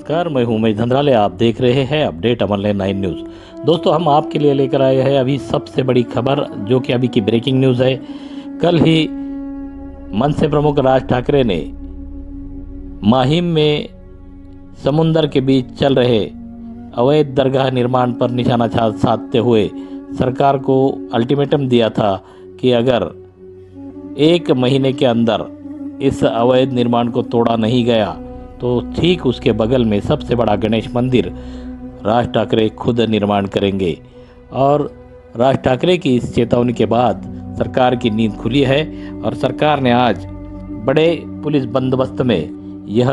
नमस्कार, मैं हूं उमेश धंधराले। आप देख रहे हैं अपडेट अमरलैंड 9 न्यूज़। दोस्तों, हम आपके लिए लेकर आए हैं अभी सबसे बड़ी खबर, जो कि अभी की ब्रेकिंग न्यूज़ है। कल ही मनसे प्रमुख राज ठाकरे ने माहिम में समुंदर के बीच चल रहे अवैध दरगाह निर्माण पर निशाना साधते हुए सरकार को अल्टीमेटम दिया था कि अगर 1 महीने के अंदर इस अवैध निर्माण को तोड़ा नहीं गया तो ठीक उसके बगल में सबसे बड़ा गणेश मंदिर राज ठाकरे खुद निर्माण करेंगे। और राज ठाकरे की इस चेतावनी के बाद सरकार की नींद खुली है और सरकार ने आज बड़े पुलिस बंदोबस्त में यह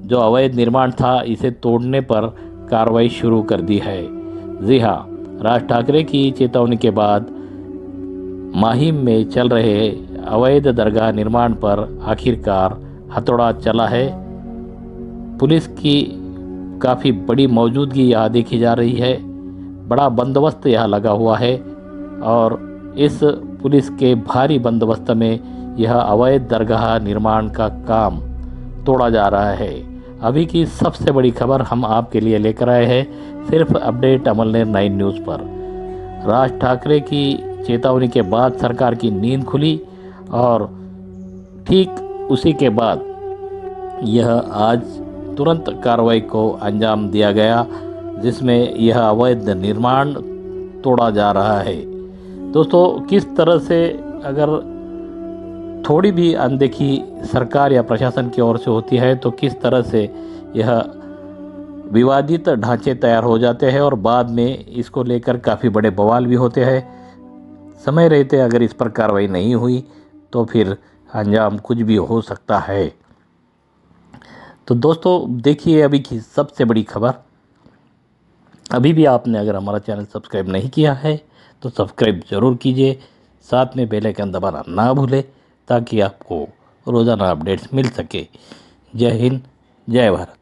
जो अवैध निर्माण था इसे तोड़ने पर कार्रवाई शुरू कर दी है। जी हाँ, राज ठाकरे की चेतावनी के बाद माहिम में चल रहे अवैध दरगाह निर्माण पर आखिरकार हथौड़ा चला है। पुलिस की काफ़ी बड़ी मौजूदगी यहाँ देखी जा रही है, बड़ा बंदोबस्त यहाँ लगा हुआ है और इस पुलिस के भारी बंदोबस्त में यह अवैध दरगाह निर्माण का काम तोड़ा जा रहा है। अभी की सबसे बड़ी खबर हम आपके लिए लेकर आए हैं सिर्फ अपडेट अमरलैंड 9 न्यूज़ पर। राज ठाकरे की चेतावनी के बाद सरकार की नींद खुली और ठीक उसी के बाद यह आज तुरंत कार्रवाई को अंजाम दिया गया, जिसमें यह अवैध निर्माण तोड़ा जा रहा है। दोस्तों, किस तरह से अगर थोड़ी भी अनदेखी सरकार या प्रशासन की ओर से होती है तो किस तरह से यह विवादित ढांचे तैयार हो जाते हैं और बाद में इसको लेकर काफ़ी बड़े बवाल भी होते हैं। समय रहते अगर इस पर कार्रवाई नहीं हुई तो फिर अंजाम कुछ भी हो सकता है। तो दोस्तों, देखिए अभी की सबसे बड़ी खबर। अभी भी आपने अगर हमारा चैनल सब्सक्राइब नहीं किया है तो सब्सक्राइब ज़रूर कीजिए, साथ में बेल आइकन दबाना ना भूलें ताकि आपको रोज़ाना अपडेट्स मिल सके। जय हिंद, जय भारत।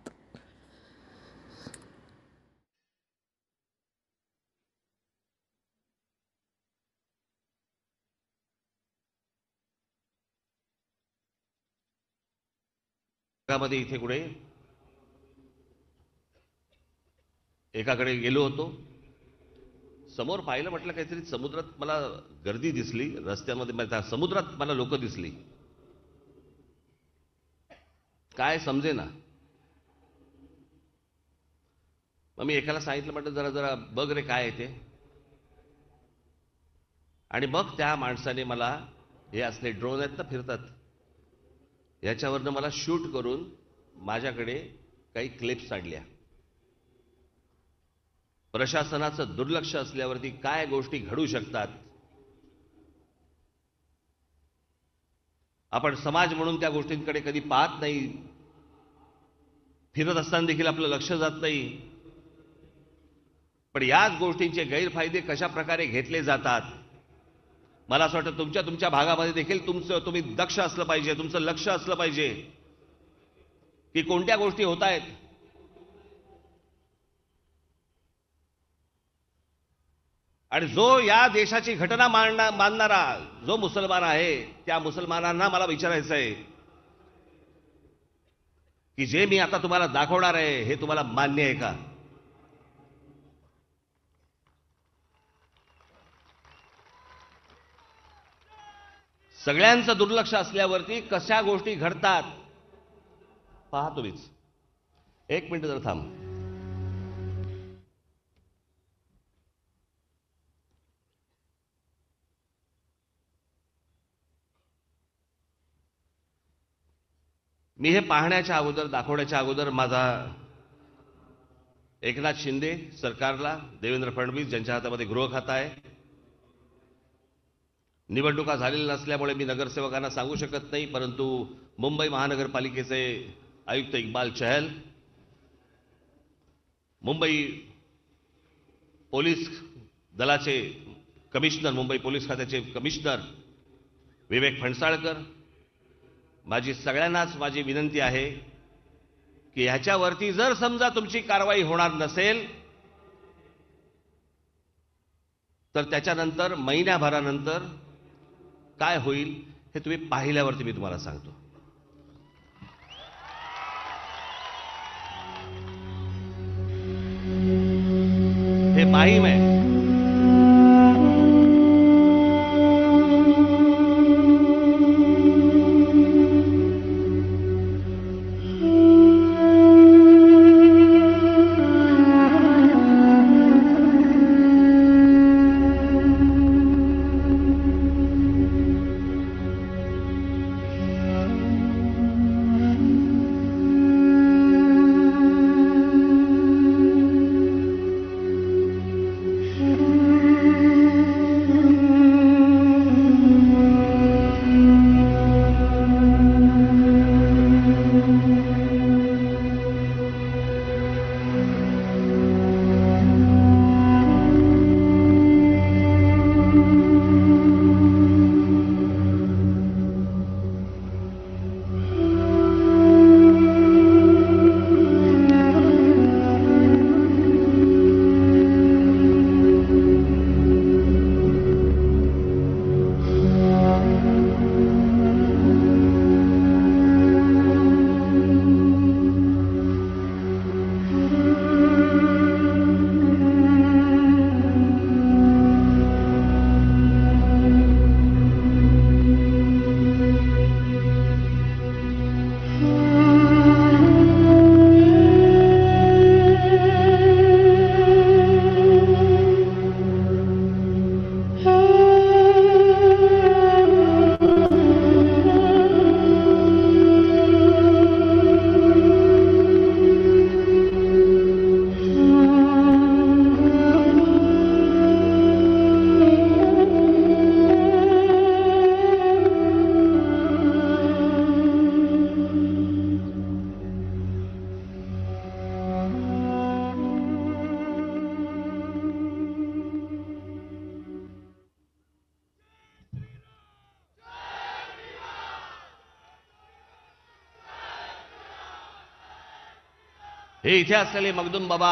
मध्ये इथे कुठे एकाकडे गेलो होतो, समोर पाहिलं, म्हटलं काहीतरी समुद्रात मला गर्दी दिसली, रस्त्यामध्ये समुद्रात मला लोक दिसली, काय समजे ना। मग मी एकाला सांगितलं, म्हटलं जरा जरा बघ रे काय आहे ते। आणि मग त्या माणसाने मला हे असले ड्रोन आहेत ना फिरतात, याच्यावरनं मला शूट करून माझ्याकडे काही क्लिप्स आणल्या। प्रशासनाचं दुर्लक्ष असल्यावरती काय गोष्टी घडू शकतात, आपण समाज म्हणून त्या गोष्टींकडे कधी पाहत नाही, फिरत असताना देखील आपलं लक्ष जात नाही, पण याच गोष्टींचे गैरफायदे कशा प्रकारे घेतले जातात। मला असं वाटतं तुमच्या भागामध्ये देखील तुम्ही दक्ष असलं पाहिजे, तुमचं लक्ष असलं पाहिजे की कोणत्या गोष्टी होत आहेत। आणि जो या देशाची घटना मानणारा जो मुसलमान आहे, त्या मुसलमानांना मला विचारायचं आहे की जे मी आता तुम्हाला दाखवणार आहे हे तुम्हाला मान्य आहे का। सगळ्यांचं दुर्लक्ष असल्यावरती कशा गोष्टी घडतात पहा तुम्हीच। एक मिनिट जर थांब। मी हे पाहण्याच्या अगोदर, दाखवण्याच्या अगोदर माझा एकनाथ शिंदे सरकारला, देवेंद्र फडणवीस ज्यांच्या हातामध्ये गृह खाता आहे, निवडणुका झालेल्या नसल्यामुळे मी नगरसेवकांना सांगू शकत नाही, परंतु मुंबई महानगरपालिकेचे आयुक्त इक्बाल चहल, मुंबई पोलीस दलाचे कमिशनर, मुंबई पोलीस खात्याचे कमिशनर विवेक फणसाळकर, माझी सगळ्यांनाच माझी विनंती आहे की ह्याच्यावरती जर समजा तुमची कारवाई होणार नसेल तर त्याच्यानंतर महिन्याभरानंतर काय होईल हे तुम्ही पाहिल्यावरती मी तुम्हाला सांगतो। माहीम आहे. हे इथे असलेले मखदूम बाबा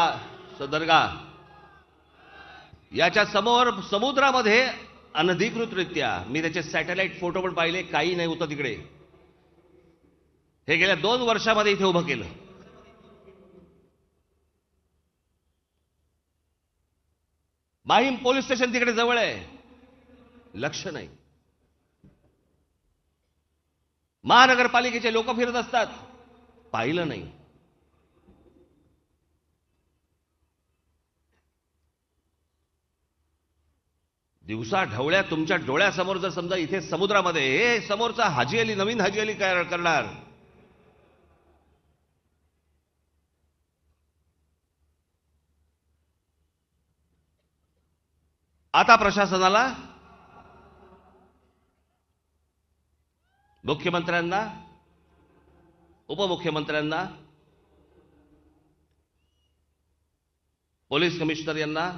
दर्गा याच्या समोर समुद्रामध्ये अनधिकृतरित्या मी त्याचे सॅटेलाइट फोटो पण पाहिले, काही नाही होतं तिकडे. हे गेल्या 2 वर्षामध्ये इथे उभं केलं. माहीम पोलीस स्टेशन तिकडे जवळ आहे, लक्ष नाही. महानगरपालिकेचे लोक फिरत असतात, पाहिलं नाही. दिवसा ढवळ्या तुमच्या डोळ्यासमोर जर समजा इथे समुद्रामध्ये हे समोरचा हाजी अली, नवीन हाजी अली काय करणार. आता प्रशासनाला, मुख्यमंत्र्यांना, उपमुख्यमंत्र्यांना, पोलीस कमिशनर यांना,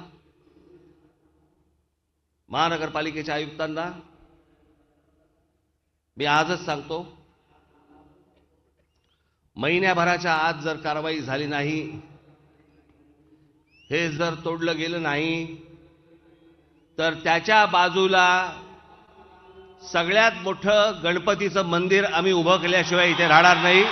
महानगरपालिकेच्या आयुक्तांना मी आजच सांगतो, महिन्याभराच्या आत जर कारवाई झाली नाही, हे जर तोडलं गेलं नाही, तर त्याच्या बाजूला सगळ्यात मोठं गणपतीचं मंदिर आम्ही उभं केल्याशिवाय इथे राहणार नाही.